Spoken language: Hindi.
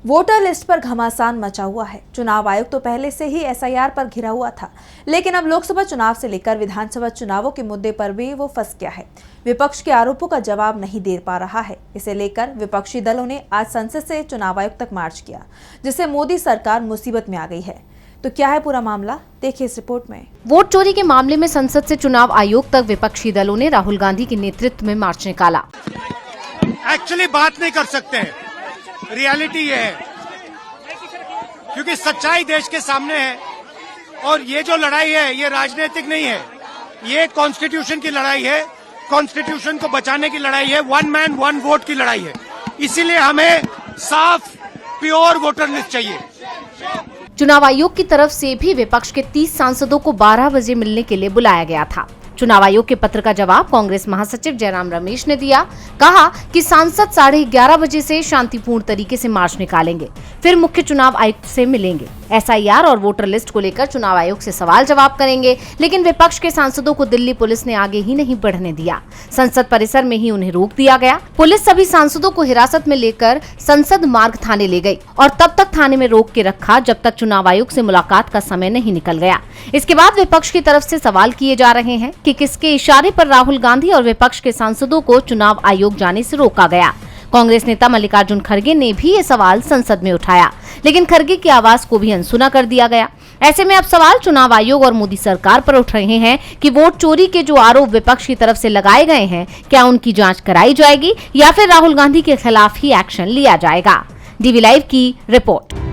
वोटर लिस्ट पर घमासान मचा हुआ है। चुनाव आयोग तो पहले से ही एसआईआर पर घिरा हुआ था, लेकिन अब लोकसभा चुनाव से लेकर विधानसभा चुनावों के मुद्दे पर भी वो फंस गया है। विपक्ष के आरोपों का जवाब नहीं दे पा रहा है। इसे लेकर विपक्षी दलों ने आज संसद से चुनाव आयोग तक मार्च किया, जिससे मोदी सरकार मुसीबत में आ गई है। तो क्या है पूरा मामला, देखिए इस रिपोर्ट में। वोट चोरी के मामले में संसद से चुनाव आयोग तक विपक्षी दलों ने राहुल गांधी के नेतृत्व में मार्च निकाला। एक्चुअली बात नहीं कर सकते हैं, रियलिटी ये है, क्योंकि सच्चाई देश के सामने है और ये जो लड़ाई है ये राजनीतिक नहीं है, ये कॉन्स्टिट्यूशन की लड़ाई है, कॉन्स्टिट्यूशन को बचाने की लड़ाई है, वन मैन वन वोट की लड़ाई है। इसीलिए हमें साफ प्योर वोटर लिस्ट चाहिए। चुनाव आयोग की तरफ से भी विपक्ष के 30 सांसदों को 12 बजे मिलने के लिए बुलाया गया था। चुनाव आयोग के पत्र का जवाब कांग्रेस महासचिव जयराम रमेश ने दिया। कहा कि सांसद 11:30 बजे से शांतिपूर्ण तरीके से मार्च निकालेंगे, फिर मुख्य चुनाव आयुक्त से मिलेंगे, एसआईआर और वोटर लिस्ट को लेकर चुनाव आयोग से सवाल जवाब करेंगे। लेकिन विपक्ष के सांसदों को दिल्ली पुलिस ने आगे ही नहीं बढ़ने दिया। संसद परिसर में ही उन्हें रोक दिया गया। पुलिस सभी सांसदों को हिरासत में लेकर संसद मार्ग थाने ले गई और तब तक थाने में रोक के रखा जब तक चुनाव आयोग से मुलाकात का समय नहीं निकल गया। इसके बाद विपक्ष की तरफ से सवाल किए जा रहे हैं कि किसके इशारे पर राहुल गांधी और विपक्ष के सांसदों को चुनाव आयोग जाने से रोका गया। कांग्रेस नेता मल्लिकार्जुन खड़गे ने भी ये सवाल संसद में उठाया, लेकिन खड़गे की आवाज को भी अनसुना कर दिया गया। ऐसे में अब सवाल चुनाव आयोग और मोदी सरकार पर उठ रहे हैं कि वोट चोरी के जो आरोप विपक्ष की तरफ से लगाए गए हैं, क्या उनकी जांच कराई जाएगी या फिर राहुल गांधी के खिलाफ ही एक्शन लिया जाएगा। डीवी लाइव की रिपोर्ट।